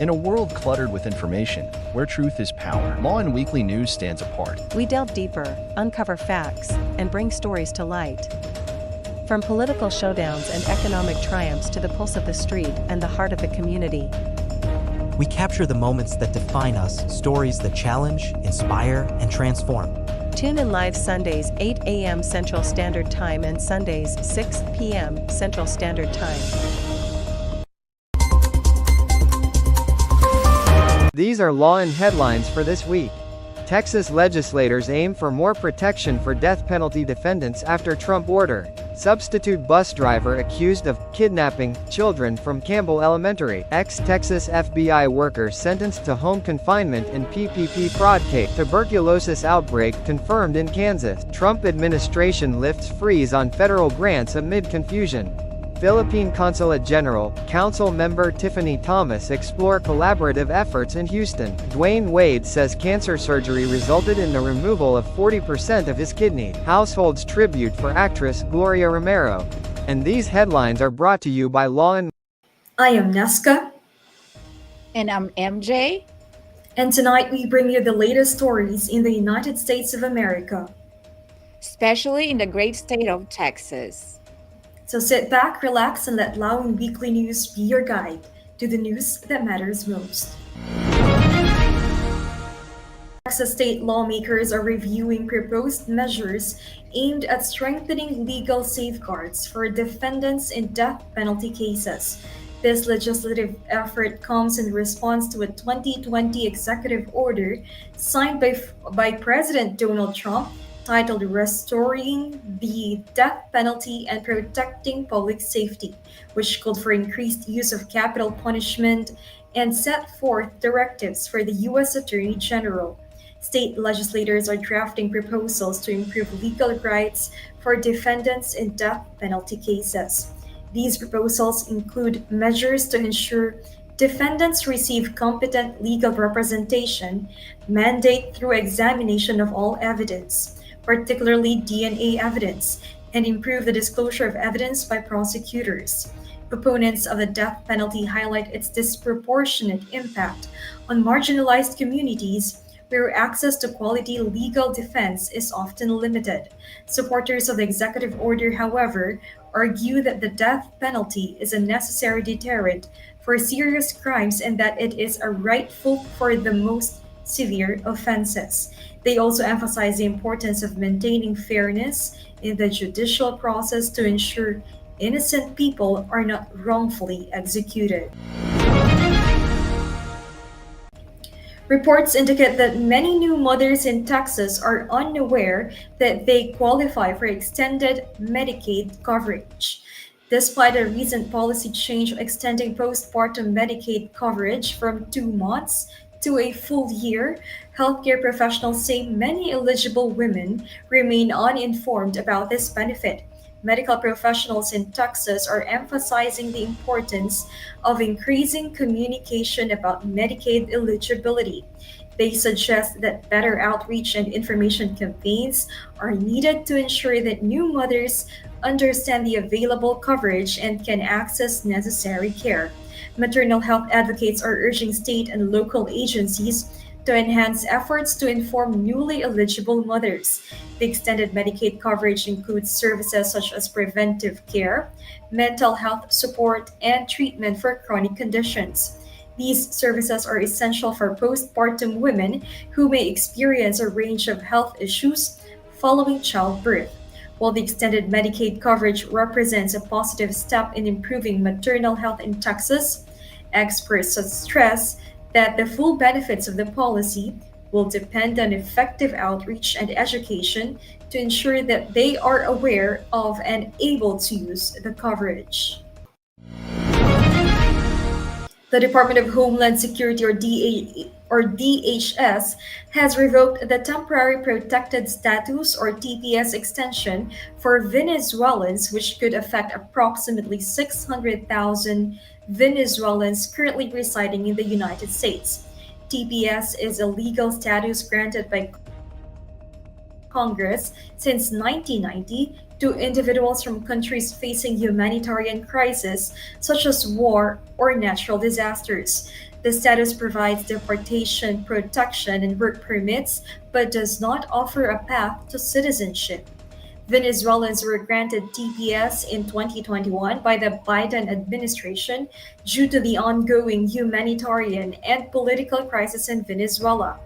In a world cluttered with information, where truth is power, Lawin Weekly News stands apart. We delve deeper, uncover facts, and bring stories to light. From political showdowns and economic triumphs to the pulse of the street and the heart of the community. We capture the moments that define us, stories that challenge, inspire, and transform. Tune in live Sundays 8 a.m. Central Standard Time and Sundays 6 p.m. Central Standard Time. These are Lawin headlines for this week. Texas legislators aim for more protection for death penalty defendants after Trump order. Substitute bus driver accused of kidnapping children from Campbell Elementary. Ex-Texas FBI worker sentenced to home confinement in PPP fraud case. Tuberculosis outbreak confirmed in Kansas. Trump administration lifts freeze on federal grants amid confusion. Philippine Consulate General, Council member Tiffany Thomas explore collaborative efforts in Houston. Dwayne Wade says cancer surgery resulted in the removal of 40% of his kidney. Households tribute for actress Gloria Romero. And these headlines are brought to you by Lawin. I am Neska. And I'm MJ. And tonight we bring you the latest stories in the United States of America. Especially in the great state of Texas. So sit back, relax, and let Lawin Weekly News be your guide to the news that matters most. Texas state lawmakers are reviewing proposed measures aimed at strengthening legal safeguards for defendants in death penalty cases. This legislative effort comes in response to a 2020 executive order signed by President Donald Trump titled Restoring the Death Penalty and Protecting Public Safety, which called for increased use of capital punishment and set forth directives for the U.S. Attorney General. State legislators are drafting proposals to improve legal rights for defendants in death penalty cases. These proposals include measures to ensure defendants receive competent legal representation, mandate through examination of all evidence, particularly DNA evidence, and improve the disclosure of evidence by prosecutors. Proponents of the death penalty highlight its disproportionate impact on marginalized communities where access to quality legal defense is often limited. Supporters of the executive order, however, argue that the death penalty is a necessary deterrent for serious crimes and that it is a rightful for the most severe offenses. They also emphasize the importance of maintaining fairness in the judicial process to ensure innocent people are not wrongfully executed. Reports indicate that many new mothers in Texas are unaware that they qualify for extended Medicaid coverage. Despite a recent policy change extending postpartum Medicaid coverage from 2 months to a full year, healthcare professionals say many eligible women remain uninformed about this benefit. Medical professionals in Texas are emphasizing the importance of increasing communication about Medicaid eligibility. They suggest that better outreach and information campaigns are needed to ensure that new mothers understand the available coverage and can access necessary care. Maternal health advocates are urging state and local agencies to enhance efforts to inform newly eligible mothers. The extended Medicaid coverage includes services such as preventive care, mental health support, and treatment for chronic conditions. These services are essential for postpartum women who may experience a range of health issues following childbirth. While the extended Medicaid coverage represents a positive step in improving maternal health in Texas, experts stress that the full benefits of the policy will depend on effective outreach and education to ensure that they are aware of and able to use the coverage. The Department of Homeland Security, or DHS, has revoked the Temporary Protected Status, or TPS, extension for Venezuelans, which could affect approximately 600,000 Venezuelans currently residing in the United States. TPS is a legal status granted by Congress since 1990 to individuals from countries facing humanitarian crises such as war or natural disasters. The status provides deportation, protection, and work permits, but does not offer a path to citizenship. Venezuelans were granted TPS in 2021 by the Biden administration due to the ongoing humanitarian and political crisis in Venezuela.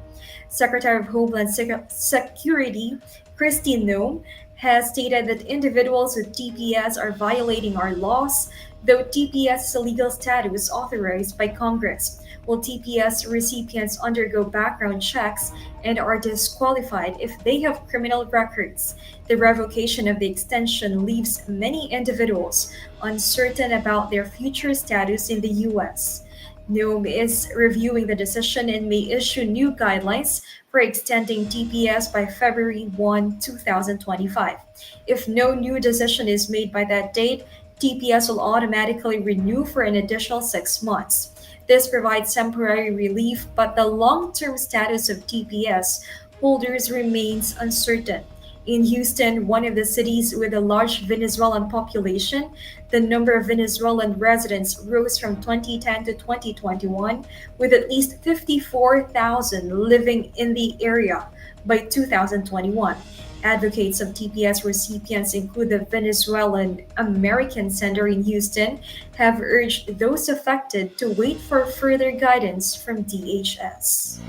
Secretary of Homeland Security Christine Nome has stated that individuals with TPS are violating our laws, though TPS is a legal status authorized by Congress. Will TPS recipients undergo background checks and are disqualified if they have criminal records? The revocation of the extension leaves many individuals uncertain about their future status in the U.S. NOM is reviewing the decision and may issue new guidelines for extending TPS by February 1, 2025. If no new decision is made by that date, TPS will automatically renew for an additional 6 months. This provides temporary relief, but the long-term status of TPS holders remains uncertain. In Houston, one of the cities with a large Venezuelan population, the number of Venezuelan residents rose from 2010 to 2021, with at least 54,000 living in the area by 2021. Advocates of TPS recipients include the Venezuelan American Center in Houston, have urged those affected to wait for further guidance from DHS.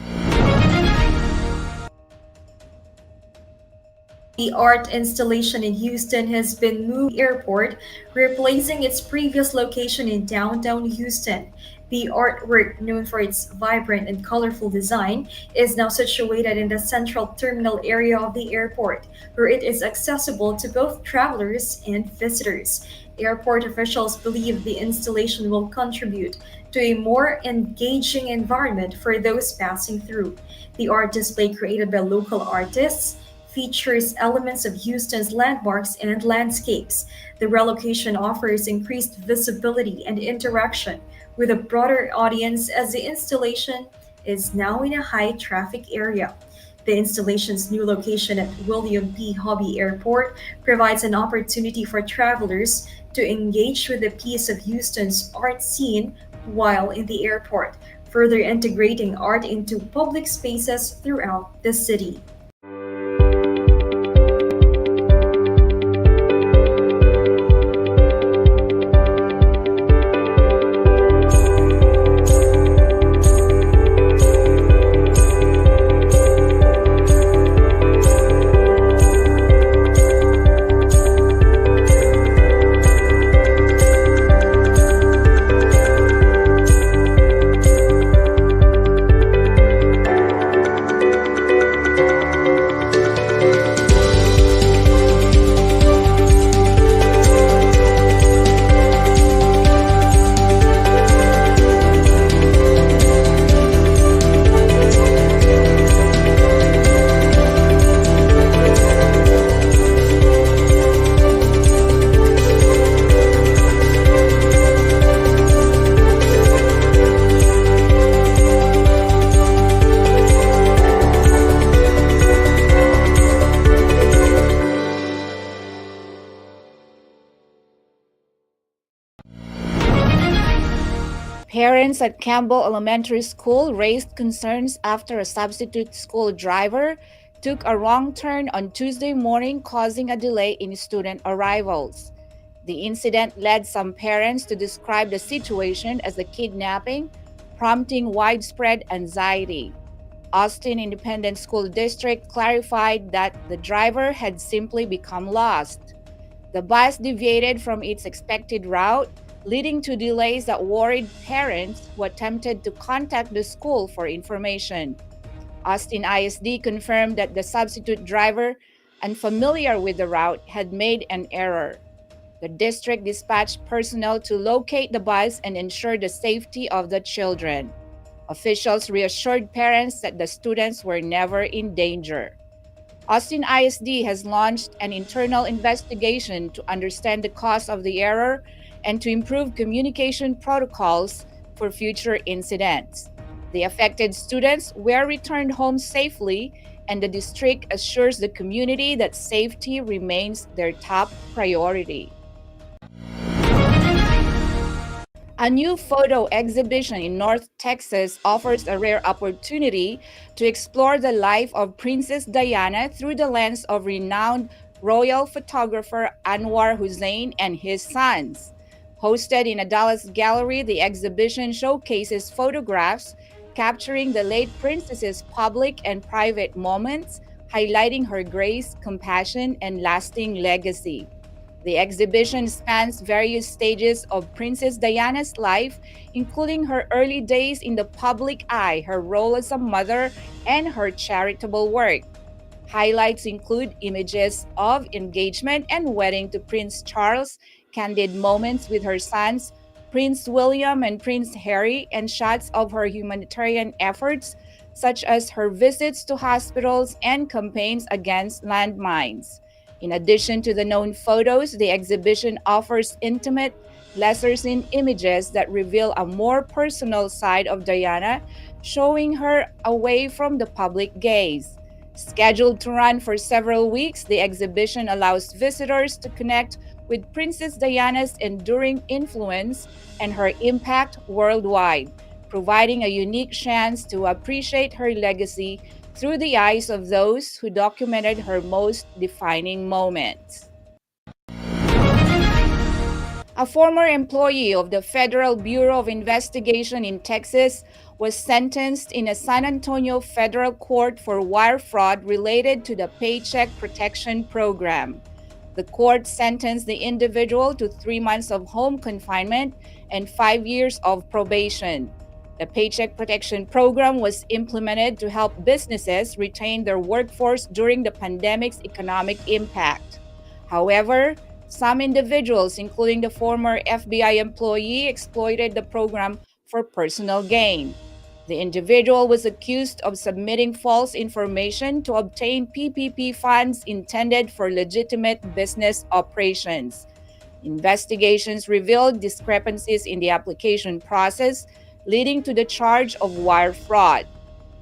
The art installation in Houston has been moved to the airport, replacing its previous location in downtown Houston. The artwork, known for its vibrant and colorful design, is now situated in the central terminal area of the airport, where it is accessible to both travelers and visitors. Airport officials believe the installation will contribute to a more engaging environment for those passing through. The art display, created by local artists, features elements of Houston's landmarks and landscapes. The relocation offers increased visibility and interaction with a broader audience, as the installation is now in a high traffic area. The installation's new location at William P. Hobby Airport provides an opportunity for travelers to engage with a piece of Houston's art scene while in the airport, further integrating art into public spaces throughout the city. Parents at Campbell Elementary School raised concerns after a substitute school driver took a wrong turn on Tuesday morning, causing a delay in student arrivals. The incident led some parents to describe the situation as a kidnapping, prompting widespread anxiety. Austin Independent School District clarified that the driver had simply become lost. The bus deviated from its expected route, leading to delays that worried parents who attempted to contact the school for information. Austin ISD confirmed that the substitute driver, unfamiliar with the route, had made an error. The district dispatched personnel to locate the bus and ensure the safety of the children. Officials reassured parents that the students were never in danger. Austin ISD has launched an internal investigation to understand the cause of the error and to improve communication protocols for future incidents. The affected students were returned home safely, and the district assures the community that safety remains their top priority. A new photo exhibition in North Texas offers a rare opportunity to explore the life of Princess Diana through the lens of renowned royal photographer Anwar Hussein and his sons. Hosted in a Dallas gallery, the exhibition showcases photographs capturing the late princess's public and private moments, highlighting her grace, compassion, and lasting legacy. The exhibition spans various stages of Princess Diana's life, including her early days in the public eye, her role as a mother, and her charitable work. Highlights include images of engagement and wedding to Prince Charles, candid moments with her sons, Prince William and Prince Harry, and shots of her humanitarian efforts, such as her visits to hospitals and campaigns against landmines. In addition to the known photos, the exhibition offers intimate, lesser seen images that reveal a more personal side of Diana, showing her away from the public gaze. Scheduled to run for several weeks, the exhibition allows visitors to connect with Princess Diana's enduring influence and her impact worldwide, providing a unique chance to appreciate her legacy through the eyes of those who documented her most defining moments. A former employee of the Federal Bureau of Investigation in Texas was sentenced in a San Antonio federal court for wire fraud related to the Paycheck Protection Program. The court sentenced the individual to 3 months of home confinement and 5 years of probation. The Paycheck Protection Program was implemented to help businesses retain their workforce during the pandemic's economic impact. However, some individuals, including the former FBI employee, exploited the program for personal gain. The individual was accused of submitting false information to obtain PPP funds intended for legitimate business operations. Investigations revealed discrepancies in the application process, leading to the charge of wire fraud.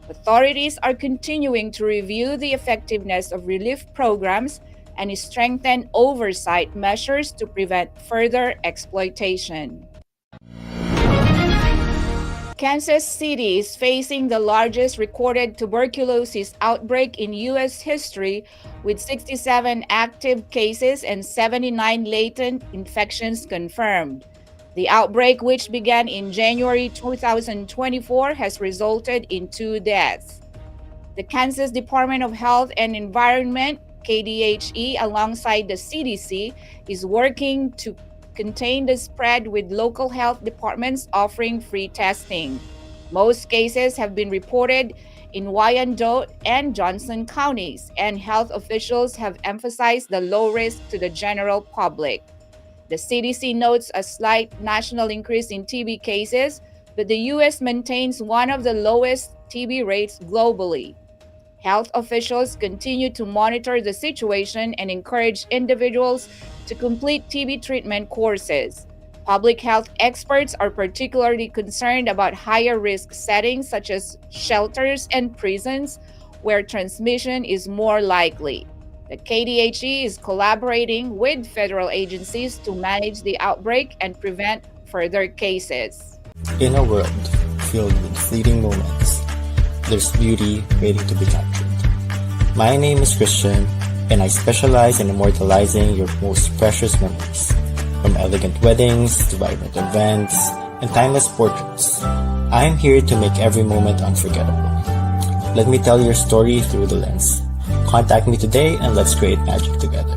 Authorities are continuing to review the effectiveness of relief programs and strengthen oversight measures to prevent further exploitation. Kansas City is facing the largest recorded tuberculosis outbreak in U.S. history, with 67 active cases and 79 latent infections confirmed. The outbreak, which began in January 2024, has resulted in 2 deaths. The Kansas Department of Health and Environment, KDHE, alongside the CDC, is working to contain the spread with local health departments offering free testing. Most cases have been reported in Wyandotte and Johnson counties, and health officials have emphasized the low risk to the general public. The CDC notes a slight national increase in TB cases, but the U.S. maintains one of the lowest TB rates globally. Health officials continue to monitor the situation and encourage individuals to complete TB treatment courses. Public health experts are particularly concerned about higher risk settings such as shelters and prisons, where transmission is more likely. The KDHE is collaborating with federal agencies to manage the outbreak and prevent further cases. In a world filled with fleeting moments, there's beauty waiting to be captured. My name is Christian, and I specialize in immortalizing your most precious memories. From elegant weddings to vibrant events and timeless portraits, I am here to make every moment unforgettable. Let me tell your story through the lens. Contact me today and let's create magic together.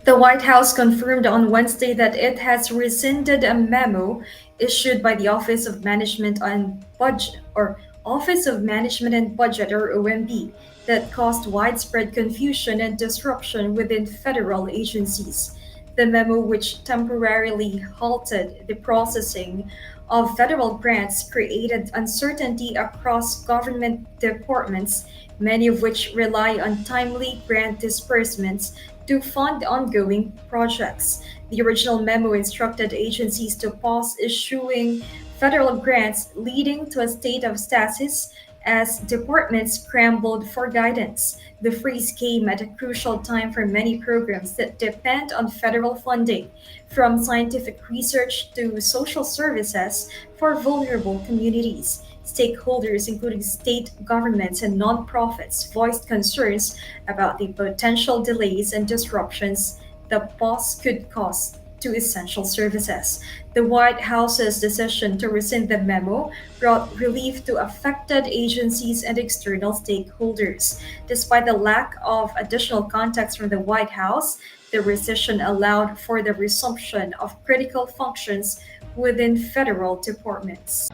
The White House confirmed on Wednesday that it has rescinded a memo issued by the Office of Management and Budget or OMB that caused widespread confusion and disruption within federal agencies. The memo, which temporarily halted the processing of federal grants, created uncertainty across government departments, many of which rely on timely grant disbursements to fund ongoing projects. The original memo instructed agencies to pause issuing federal grants, leading to a state of stasis as departments scrambled for guidance. The freeze came at a crucial time for many programs that depend on federal funding, from scientific research to social services for vulnerable communities. Stakeholders, including state governments and nonprofits, voiced concerns about the potential delays and disruptions the pause could cause to essential services. The White House's decision to rescind the memo brought relief to affected agencies and external stakeholders. Despite the lack of additional context from the White House, the rescission allowed for the resumption of critical functions within federal departments.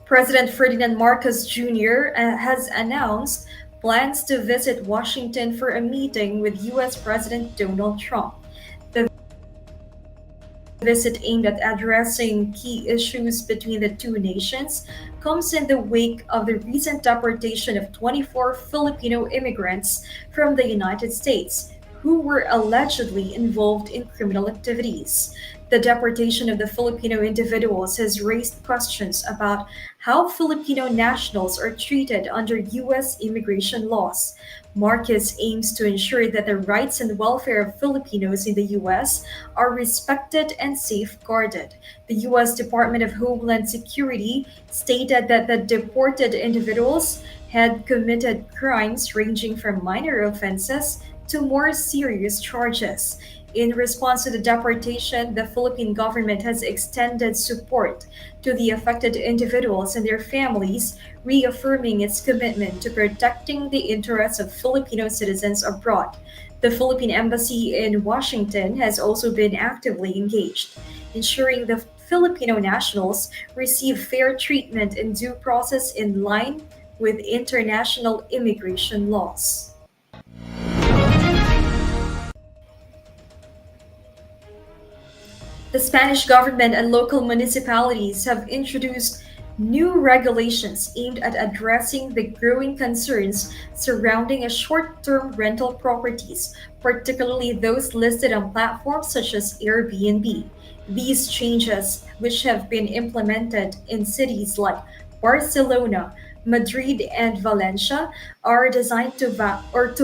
President Ferdinand Marcos Jr. has announced plans to visit Washington for a meeting with U.S. President Donald Trump. The visit, aimed at addressing key issues between the two nations, comes in the wake of the recent deportation of 24 Filipino immigrants from the United States who were allegedly involved in criminal activities. The deportation of the Filipino individuals has raised questions about how Filipino nationals are treated under U.S. immigration laws. Marcos aims to ensure that the rights and welfare of Filipinos in the U.S. are respected and safeguarded. The U.S. Department of Homeland Security stated that the deported individuals had committed crimes ranging from minor offenses to more serious charges. In response to the deportation, the Philippine government has extended support to the affected individuals and their families, reaffirming its commitment to protecting the interests of Filipino citizens abroad. The Philippine Embassy in Washington has also been actively engaged, ensuring the Filipino nationals receive fair treatment and due process in line with international immigration laws. The Spanish government and local municipalities have introduced new regulations aimed at addressing the growing concerns surrounding short-term rental properties, particularly those listed on platforms such as Airbnb. These changes, which have been implemented in cities like Barcelona, Madrid, and Valencia, are designed to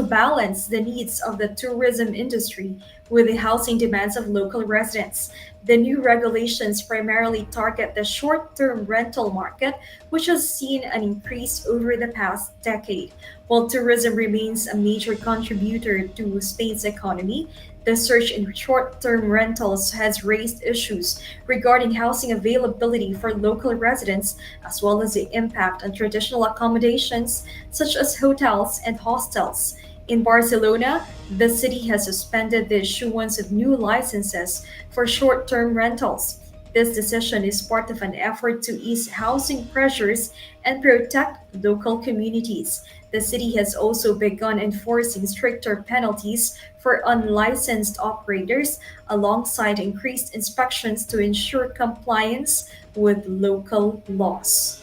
balance the needs of the tourism industry with the housing demands of local residents. The new regulations primarily target the short-term rental market, which has seen an increase over the past decade. While tourism remains a major contributor to Spain's economy, the surge in short-term rentals has raised issues regarding housing availability for local residents, as well as the impact on traditional accommodations such as hotels and hostels. In Barcelona, the city has suspended the issuance of new licenses for short-term rentals. This decision is part of an effort to ease housing pressures and protect local communities. The city has also begun enforcing stricter penalties for unlicensed operators, alongside increased inspections to ensure compliance with local laws.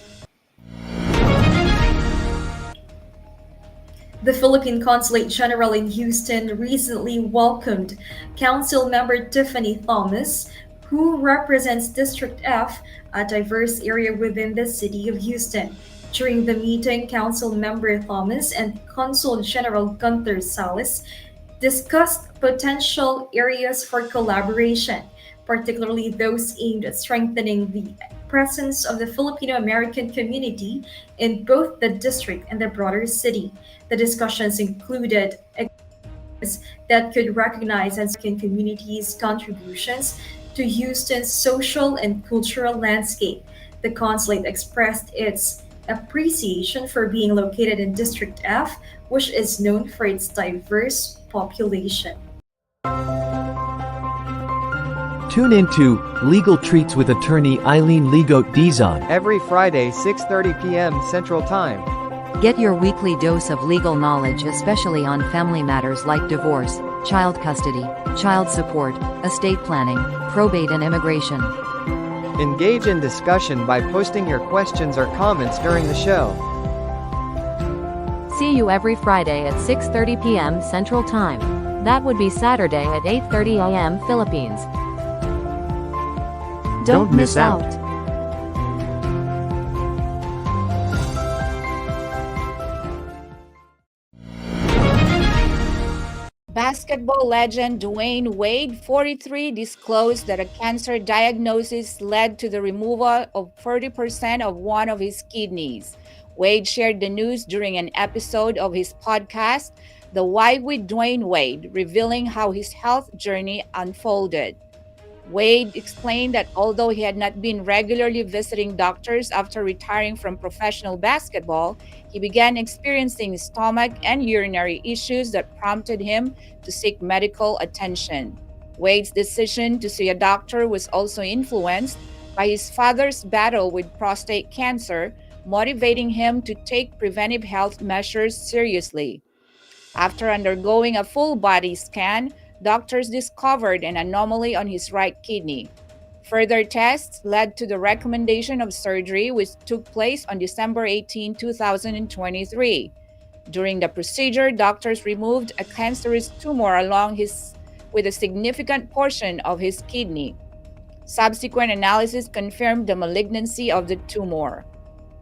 The Philippine Consulate General in Houston recently welcomed Council Member Tiffany Thomas, who represents District F, a diverse area within the city of Houston. During the meeting, Council Member Thomas and Consul General Gunther Salas discussed potential areas for collaboration, particularly those aimed at strengthening the presence of the Filipino American community in both the district and the broader city. The discussions included that could recognize American communities' contributions to Houston's social and cultural landscape. The consulate expressed its appreciation for being located in District F, which is known for its diverse population. Tune into Legal Treats with attorney Eileen Ligote Dizon every Friday 6:30 p.m. Central Time. Get your weekly dose of legal knowledge, especially on family matters like divorce, child custody, child support, estate planning, probate, and immigration. Engage in discussion by posting your questions or comments during the show. See you every Friday at 6:30 p.m. Central Time. That would be Saturday at 8:30 a.m. Philippines. Don't miss out. Basketball legend Dwayne Wade, 43, disclosed that a cancer diagnosis led to the removal of 30% of one of his kidneys. Wade shared the news during an episode of his podcast, The Why with Dwayne Wade, revealing how his health journey unfolded. Wade explained that although he had not been regularly visiting doctors after retiring from professional basketball, he began experiencing stomach and urinary issues that prompted him to seek medical attention. Wade's decision to see a doctor was also influenced by his father's battle with prostate cancer, motivating him to take preventive health measures seriously. After undergoing a full body scan, doctors discovered an anomaly on his right kidney. Further tests led to the recommendation of surgery, which took place on December 18, 2023. During the procedure, doctors removed a cancerous tumor with a significant portion of his kidney. Subsequent analysis confirmed the malignancy of the tumor.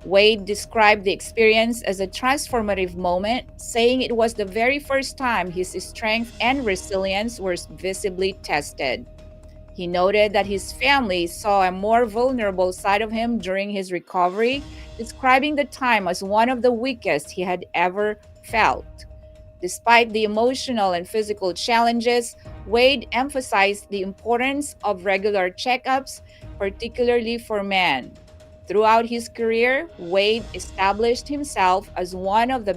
Wade described the experience as a transformative moment, saying it was the very first time his strength and resilience were visibly tested. He noted that his family saw a more vulnerable side of him during his recovery, describing the time as one of the weakest he had ever felt. Despite the emotional and physical challenges, Wade emphasized the importance of regular checkups, particularly for men. Throughout his career, Wade established himself as one of the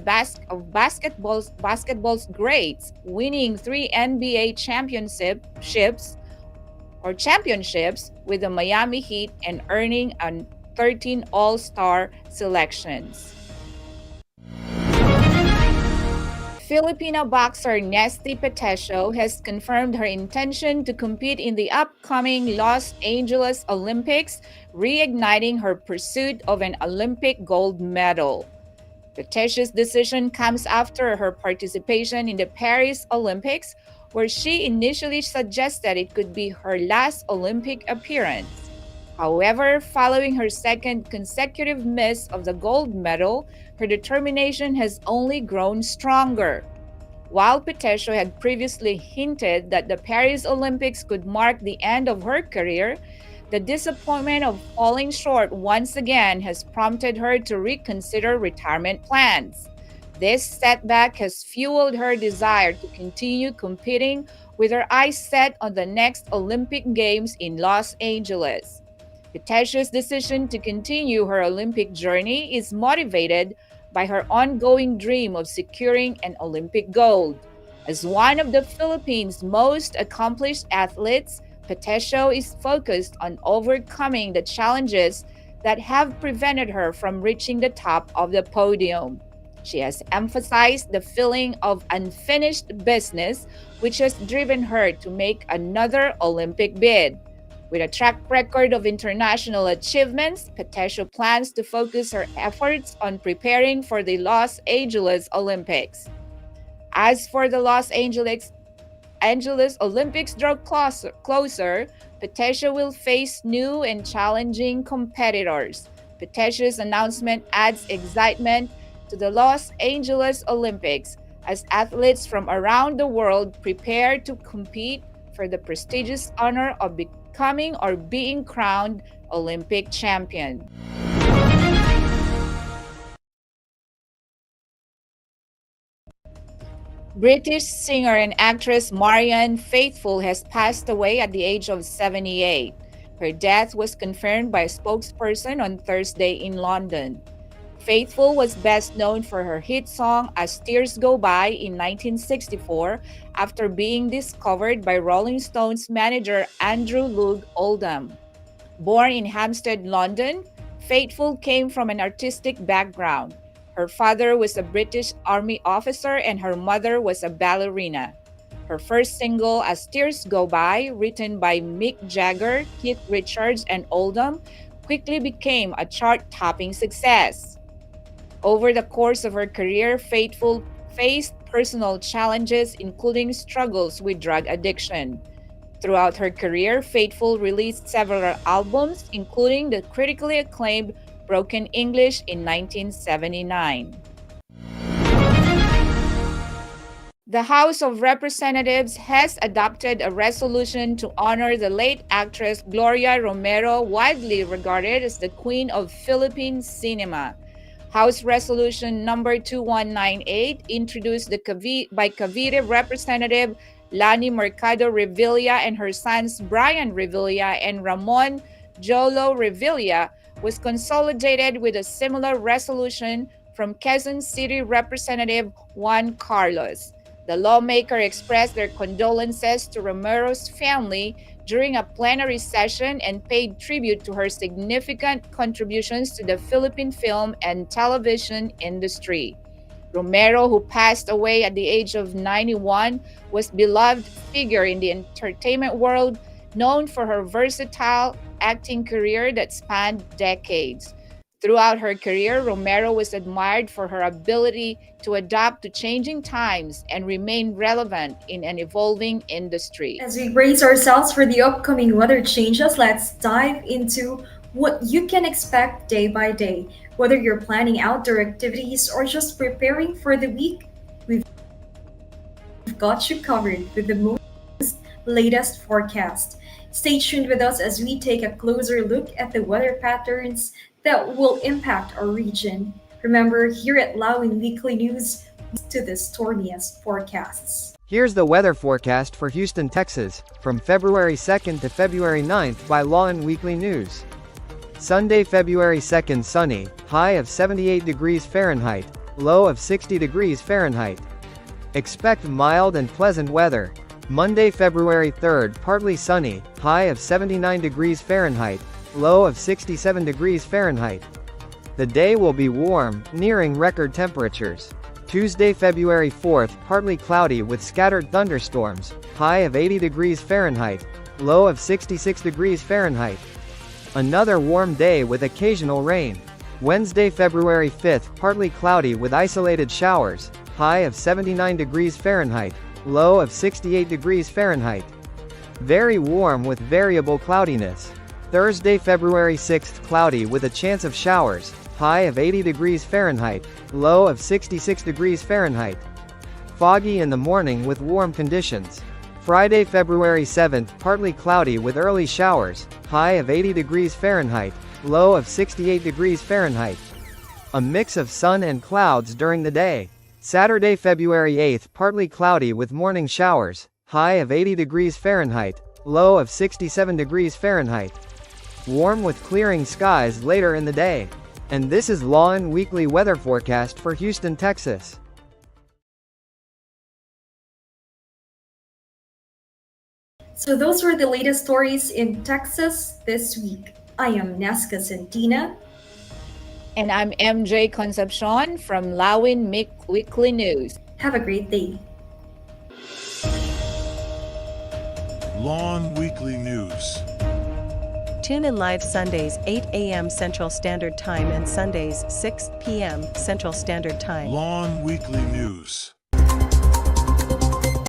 basketball's greats, winning 3 NBA championships with the Miami Heat and earning 13 All-Star selections. Filipino boxer Nesty Petesio has confirmed her intention to compete in the upcoming Los Angeles Olympics, reigniting her pursuit of an Olympic gold medal. Petesio's decision comes after her participation in the Paris Olympics, where she initially suggested it could be her last Olympic appearance. However, following her second consecutive miss of the gold medal, her determination has only grown stronger. While Petesio had previously hinted that the Paris Olympics could mark the end of her career, the disappointment of falling short once again has prompted her to reconsider retirement plans. This setback has fueled her desire to continue competing, with her eyes set on the next Olympic Games in Los Angeles. Petesio's decision to continue her Olympic journey is motivated by her ongoing dream of securing an Olympic gold. As one of the Philippines' most accomplished athletes, Petesio is focused on overcoming the challenges that have prevented her from reaching the top of the podium. She has emphasized the feeling of unfinished business, which has driven her to make another Olympic bid. With a track record of international achievements, Petesio plans to focus her efforts on preparing for the Los Angeles Olympics. As for the Los Angeles Olympics draw closer, Petesio will face new and challenging competitors. Petesio's announcement adds excitement to the Los Angeles Olympics as athletes from around the world prepare to compete for the prestigious honor of becoming or being crowned Olympic champion. British singer and actress Marianne Faithfull has passed away at the age of 78. Her death was confirmed by a spokesperson on Thursday in London. Faithfull was best known for her hit song As Tears Go By in 1964 after being discovered by Rolling Stones manager Andrew Loog Oldham. Born in Hampstead, London, Faithfull came from an artistic background. Her father was a British Army officer and her mother was a ballerina. Her first single, As Tears Go By, written by Mick Jagger, Keith Richards, and Oldham, quickly became a chart-topping success. Over the course of her career, Faithfull faced personal challenges, including struggles with drug addiction. Throughout her career, Faithfull released several albums, including the critically acclaimed Broken English in 1979. The House of Representatives has adopted a resolution to honor the late actress Gloria Romero, widely regarded as the queen of Philippine cinema. House Resolution number 2198, introduced by Cavite Representative Lani Mercado Revilla and her sons Brian Revilla and Ramon Jolo Revilla, was consolidated with a similar resolution from Quezon City Representative Juan Carlos. The lawmaker expressed their condolences to Romero's family during a plenary session and paid tribute to her significant contributions to the Philippine film and television industry. Romero, who passed away at the age of 91, was a beloved figure in the entertainment world, known for her versatile acting career that spanned decades. Throughout her career, Romero was admired for her ability to adapt to changing times and remain relevant in an evolving industry. As we brace ourselves for the upcoming weather changes, let's dive into what you can expect day by day. Whether you're planning outdoor activities or just preparing for the week, we've got you covered with the most latest forecast. Stay tuned with us as we take a closer look at the weather patterns that will impact our region. Remember, here at Lawin Weekly News, to the stormiest forecasts. Here's the weather forecast for Houston, Texas, from February 2nd to February 9th by Lawin Weekly News. Sunday, February 2nd, sunny, high of 78 degrees Fahrenheit, low of 60 degrees Fahrenheit. Expect mild and pleasant weather. Monday, February 3rd, partly sunny, high of 79 degrees Fahrenheit, low of 67 degrees Fahrenheit. The day will be warm, nearing record temperatures. Tuesday, February 4th, partly cloudy with scattered thunderstorms, high of 80 degrees Fahrenheit, low of 66 degrees Fahrenheit. Another warm day with occasional rain. Wednesday, February 5th, partly cloudy with isolated showers, high of 79 degrees Fahrenheit, low of 68 degrees Fahrenheit. Very warm with variable cloudiness. Thursday, February 6th, cloudy with a chance of showers, high of 80 degrees Fahrenheit, low of 66 degrees Fahrenheit. Foggy in the morning with warm conditions. Friday, February 7th, partly cloudy with early showers, high of 80 degrees Fahrenheit, low of 68 degrees Fahrenheit. A mix of sun and clouds during the day. Saturday, February 8th, partly cloudy with morning showers, high of 80 degrees Fahrenheit, low of 67 degrees Fahrenheit. Warm with clearing skies later in the day. And this is Lawin Weekly weather forecast for Houston, Texas. So those were the latest stories in Texas this week. I am Nesca Centina. And I'm MJ Concepcion from Lawin Weekly News. Have a great day. Lawin Weekly News. Tune in live Sundays 8 a.m. Central Standard Time and Sundays 6 p.m. Central Standard Time. Lawin Weekly News.